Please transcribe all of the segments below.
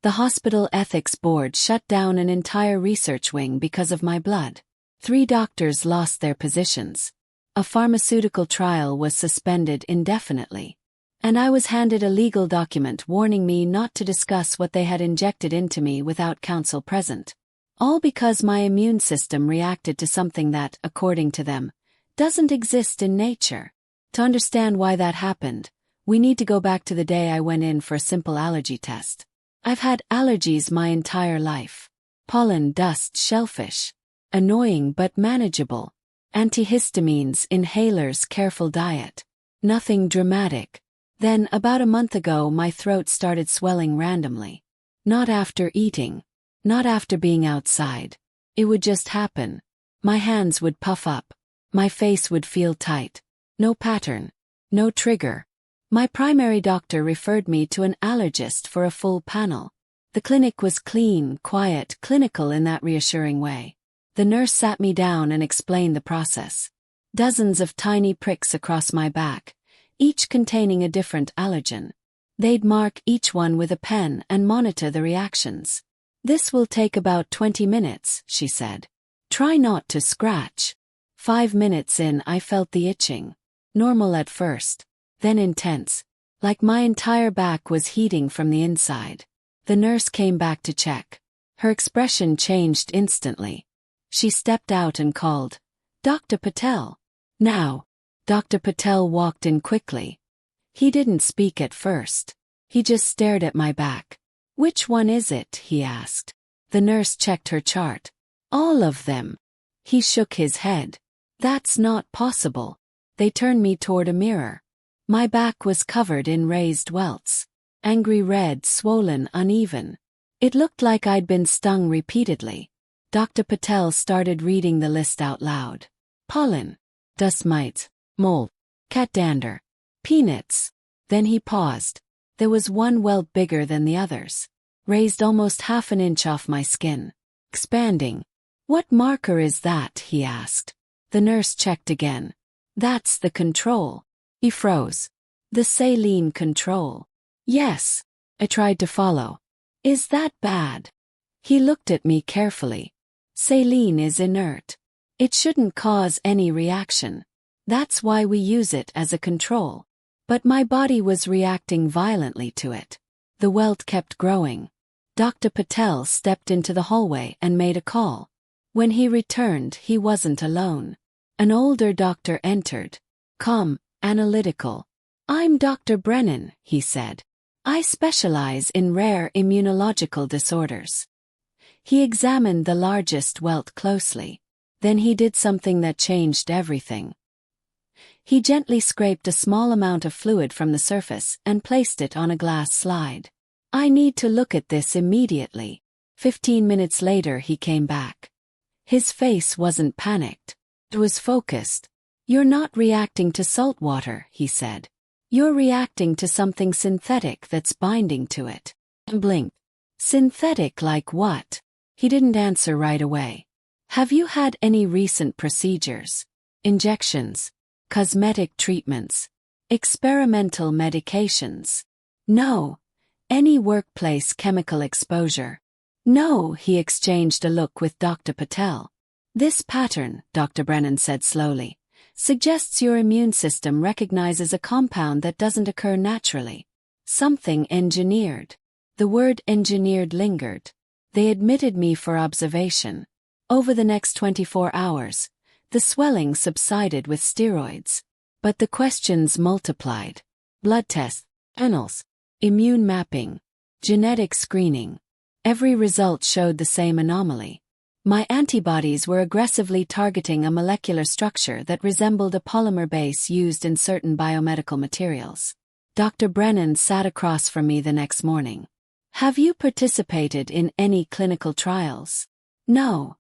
The hospital ethics board shut down an entire research wing because of my blood. 3 doctors lost their positions. A pharmaceutical trial was suspended indefinitely. And I was handed a legal document warning me not to discuss what they had injected into me without counsel present. All because my immune system reacted to something that, according to them, doesn't exist in nature. To understand why that happened, we need to go back to the day I went in for a simple allergy test. I've had allergies my entire life. Pollen, dust, shellfish. Annoying but manageable. Antihistamines, inhalers, careful diet. Nothing dramatic. Then, about a month ago, my throat started swelling randomly. Not after eating. Not after being outside. It would just happen. My hands would puff up. My face would feel tight. No pattern. No trigger. My primary doctor referred me to an allergist for a full panel. The clinic was clean, quiet, clinical in that reassuring way. The nurse sat me down and explained the process. Dozens of tiny pricks across my back, each containing a different allergen. They'd mark each one with a pen and monitor the reactions. This will take about 20 minutes, she said. Try not to scratch. 5 minutes in, I felt the itching. Normal at first, then intense, like my entire back was heating from the inside. The nurse came back to check. Her expression changed instantly. She stepped out and called, "Dr. Patel." Now, Dr. Patel walked in quickly. He didn't speak at first. He just stared at my back. "Which one is it?" he asked. The nurse checked her chart. "All of them." He shook his head. "That's not possible." They turned me toward a mirror. My back was covered in raised welts. Angry red, swollen, uneven. It looked like I'd been stung repeatedly. Dr. Patel started reading the list out loud. Pollen. Dust mites. Mold. Cat dander. Peanuts. Then he paused. There was one welt bigger than the others. Raised almost half an inch off my skin. Expanding. "What marker is that?" he asked. The nurse checked again. "That's the control." He froze. "The saline control." "Yes." I tried to follow. "Is that bad?" He looked at me carefully. "Saline is inert. It shouldn't cause any reaction. That's why we use it as a control." But my body was reacting violently to it. The welt kept growing. Dr. Patel stepped into the hallway and made a call. When he returned, he wasn't alone. An older doctor entered. Calm, analytical. "I'm Dr. Brennan," he said. "I specialize in rare immunological disorders." He examined the largest welt closely. Then he did something that changed everything. He gently scraped a small amount of fluid from the surface and placed it on a glass slide. "I need to look at this immediately." 15 minutes later he came back. His face wasn't panicked. It was focused. "You're not reacting to salt water," he said. "You're reacting to something synthetic that's binding to it." I blinked. "Synthetic like what?" He didn't answer right away. "Have you had any recent procedures? Injections? Cosmetic treatments? Experimental medications?" "No." "Any workplace chemical exposure?" "No." He exchanged a look with Dr. Patel. "This pattern," Dr. Brennan said slowly, "suggests your immune system recognizes a compound that doesn't occur naturally. Something engineered." The word engineered lingered. They admitted me for observation. Over the next 24 hours, the swelling subsided with steroids. But the questions multiplied. Blood tests, panels, immune mapping, genetic screening. Every result showed the same anomaly. My antibodies were aggressively targeting a molecular structure that resembled a polymer base used in certain biomedical materials. Dr. Brennan sat across from me the next morning. "Have you participated in any clinical trials?" "No."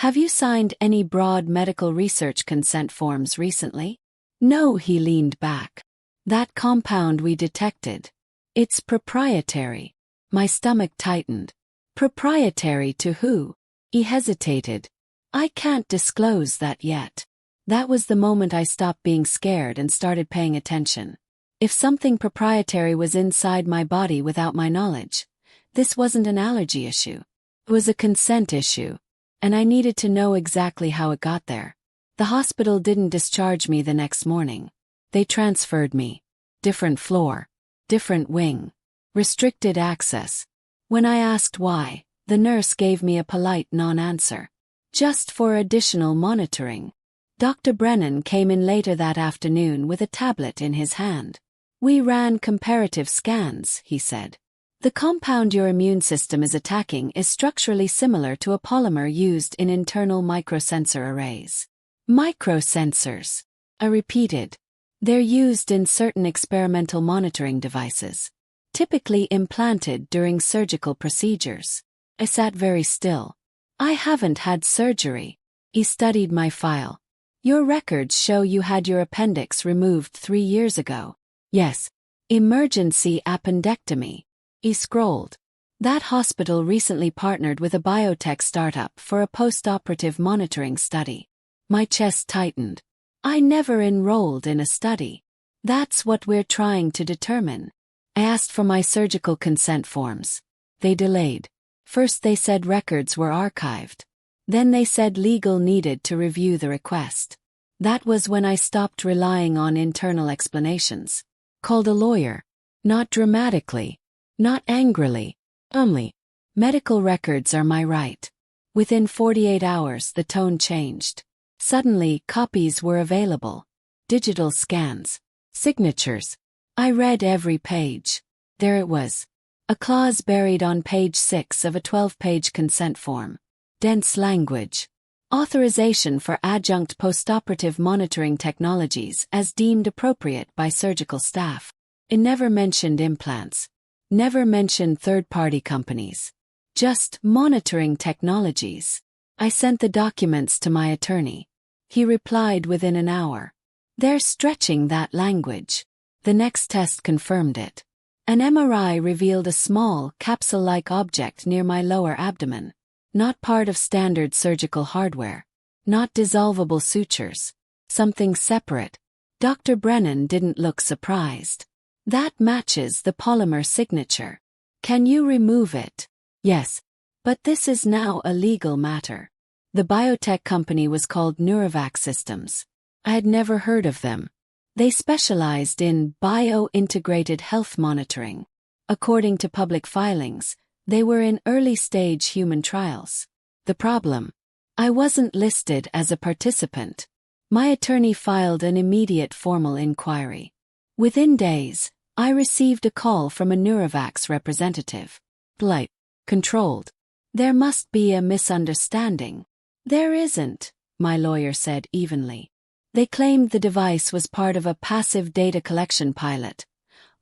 "Have you signed any broad medical research consent forms recently?" "No." He leaned back. "That compound we detected. It's proprietary." My stomach tightened. "Proprietary to who?" He hesitated. "I can't disclose that yet." That was the moment I stopped being scared and started paying attention. If something proprietary was inside my body without my knowledge, This wasn't an allergy issue. It was a consent issue, and I needed to know exactly how it got there. The hospital didn't discharge me the next morning. They transferred me. Different floor. Different wing. Restricted access. When I asked why, the nurse gave me a polite non-answer. Just for additional monitoring. Dr. Brennan came in later that afternoon with a tablet in his hand. We ran comparative scans, he said. The compound your immune system is attacking is structurally similar to a polymer used in internal microsensor arrays. Microsensors. I repeated. They're used in certain experimental monitoring devices, typically implanted during surgical procedures. I sat very still. I haven't had surgery. He studied my file. Your records show you had your appendix removed 3 years ago. Yes. Emergency appendectomy. He scrolled. That hospital recently partnered with a biotech startup for a post-operative monitoring study. My chest tightened. I never enrolled in a study. That's what we're trying to determine. I asked for my surgical consent forms. They delayed. First they said records were archived. Then they said legal needed to review the request. That was when I stopped relying on internal explanations. Called a lawyer. Not dramatically. Not angrily. Only. Medical records are my right. Within 48 hours the tone changed. Suddenly copies were available. Digital scans. Signatures. I read every page. There it was. A clause buried on page 6 of a 12-page consent form. Dense language. Authorization for adjunct postoperative monitoring technologies as deemed appropriate by surgical staff. It never mentioned implants. Never mentioned third-party companies. Just monitoring technologies. I sent the documents to my attorney. He replied within an hour. They're stretching that language. The next test confirmed it. An MRI revealed a small, capsule-like object near my lower abdomen. Not part of standard surgical hardware. Not dissolvable sutures. Something separate. Dr. Brennan didn't look surprised. That matches the polymer signature. Can you remove it? Yes. But this is now a legal matter. The biotech company was called Neurovac Systems. I had never heard of them. They specialized in bio-integrated health monitoring. According to public filings, they were in early-stage human trials. The problem? I wasn't listed as a participant. My attorney filed an immediate formal inquiry. Within days, I received a call from a Neurovac's representative. Polite. Controlled. There must be a misunderstanding. There isn't, my lawyer said evenly. They claimed the device was part of a passive data collection pilot,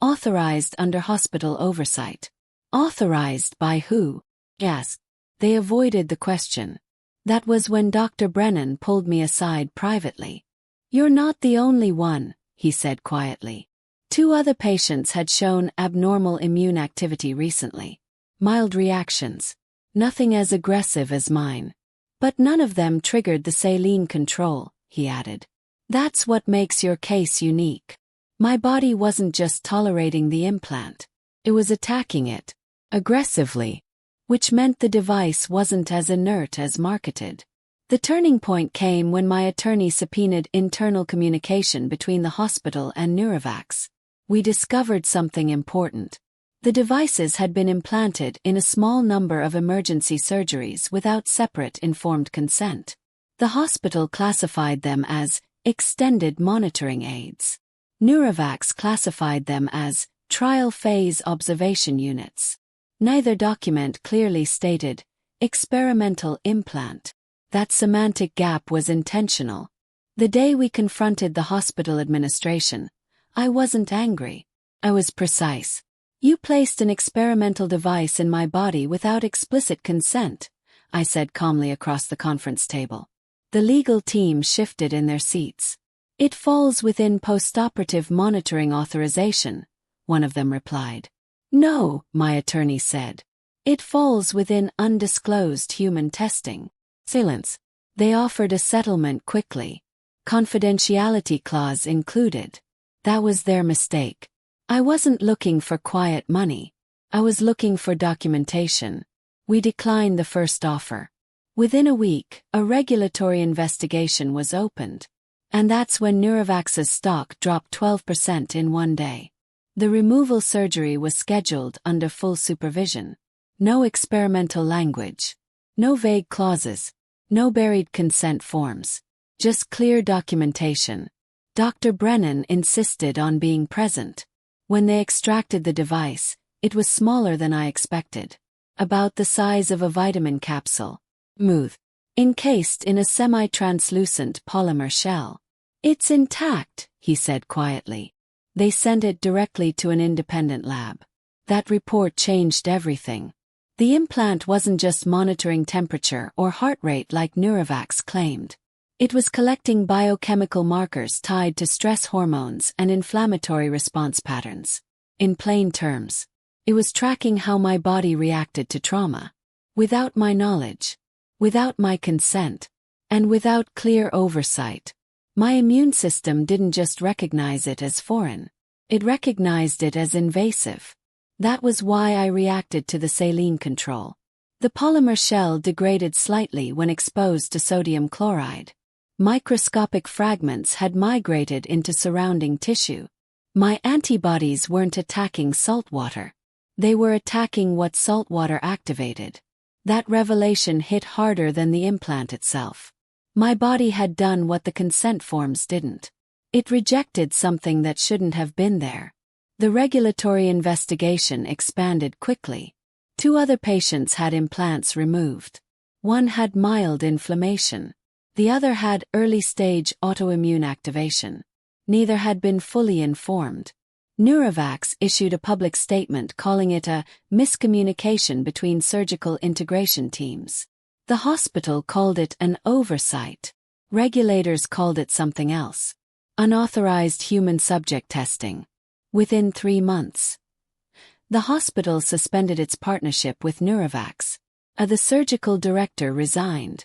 authorized under hospital oversight. Authorized by who? Yes. They avoided the question. That was when Dr. Brennan pulled me aside privately. You're not the only one, he said quietly. 2 other patients had shown abnormal immune activity recently. Mild reactions. Nothing as aggressive as mine. But none of them triggered the saline control, he added. That's what makes your case unique. My body wasn't just tolerating the implant. It was attacking it. Aggressively. Which meant the device wasn't as inert as marketed. The turning point came when my attorney subpoenaed internal communication between the hospital and Neurovacs. We discovered something important. The devices had been implanted in a small number of emergency surgeries without separate informed consent. The hospital classified them as extended monitoring aids. Neurovacs classified them as trial phase observation units. Neither document clearly stated experimental implant. That semantic gap was intentional. The day we confronted the hospital administration, I wasn't angry. I was precise. You placed an experimental device in my body without explicit consent, I said calmly across the conference table. The legal team shifted in their seats. It falls within postoperative monitoring authorization, one of them replied. No, my attorney said. It falls within undisclosed human testing. Silence. They offered a settlement quickly. Confidentiality clause included. That was their mistake. I wasn't looking for quiet money. I was looking for documentation. We declined the first offer. Within a week, a regulatory investigation was opened. And that's when Neurovax's stock dropped 12% in one day. The removal surgery was scheduled under full supervision. No experimental language. No vague clauses. No buried consent forms. Just clear documentation. Dr. Brennan insisted on being present. When they extracted the device, it was smaller than I expected. About the size of a vitamin capsule. Smooth. Encased in a semi-translucent polymer shell. It's intact, he said quietly. They sent it directly to an independent lab. That report changed everything. The implant wasn't just monitoring temperature or heart rate like Neurovax claimed. It was collecting biochemical markers tied to stress hormones and inflammatory response patterns. In plain terms, it was tracking how my body reacted to trauma. Without my knowledge, without my consent, and without clear oversight. My immune system didn't just recognize it as foreign. It recognized it as invasive. That was why I reacted to the saline control. The polymer shell degraded slightly when exposed to sodium chloride. Microscopic fragments had migrated into surrounding tissue. My antibodies weren't attacking saltwater. They were attacking what saltwater activated. That revelation hit harder than the implant itself. My body had done what the consent forms didn't. It rejected something that shouldn't have been there. The regulatory investigation expanded quickly. 2 other patients had implants removed. One had mild inflammation. The other had early-stage autoimmune activation. Neither had been fully informed. Neurovax issued a public statement calling it a miscommunication between surgical integration teams. The hospital called it an oversight. Regulators called it something else. Unauthorized human subject testing. Within 3 months, the hospital suspended its partnership with Neurovax. The surgical director resigned.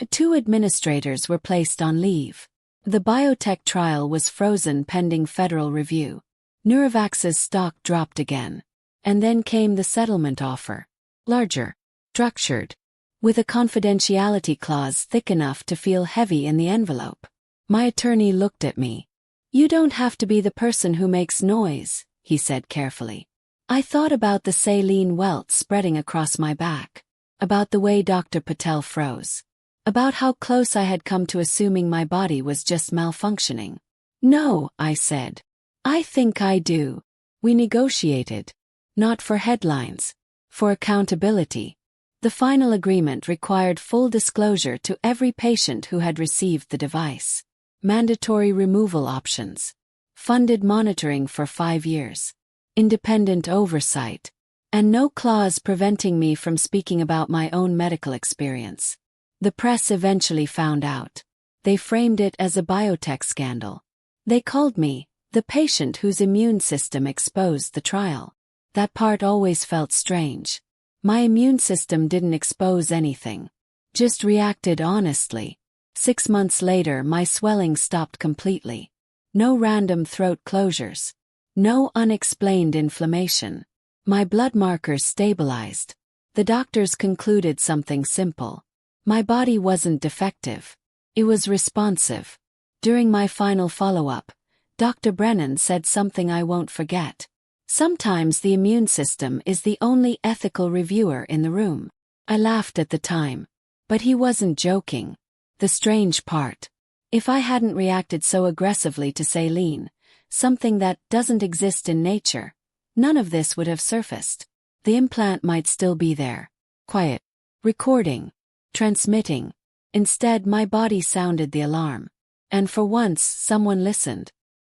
2 administrators were placed on leave. The biotech trial was frozen pending federal review. Neurovax's stock dropped again. And then came the settlement offer. Larger. Structured. With a confidentiality clause thick enough to feel heavy in the envelope. My attorney looked at me. "You don't have to be the person who makes noise," he said carefully. I thought about the saline welt spreading across my back. About the way Dr. Patel froze. About how close I had come to assuming my body was just malfunctioning. "No," I said. "I think I do." We negotiated. Not for headlines. For accountability. The final agreement required full disclosure to every patient who had received the device. Mandatory removal options. Funded monitoring for 5 years. Independent oversight. And no clause preventing me from speaking about my own medical experience. The press eventually found out. They framed it as a biotech scandal. They called me the patient whose immune system exposed the trial. That part always felt strange. My immune system didn't expose anything. Just reacted honestly. 6 months later, my swelling stopped completely. No random throat closures. No unexplained inflammation. My blood markers stabilized. The doctors concluded something simple. My body wasn't defective. It was responsive. During my final follow-up, Dr. Brennan said something I won't forget. Sometimes the immune system is the only ethical reviewer in the room. I laughed at the time. But he wasn't joking. The strange part. If I hadn't reacted so aggressively to saline, something that doesn't exist in nature, none of this would have surfaced. The implant might still be there. Quiet. Recording. Transmitting. Instead, my body sounded the alarm. And for once, someone listened.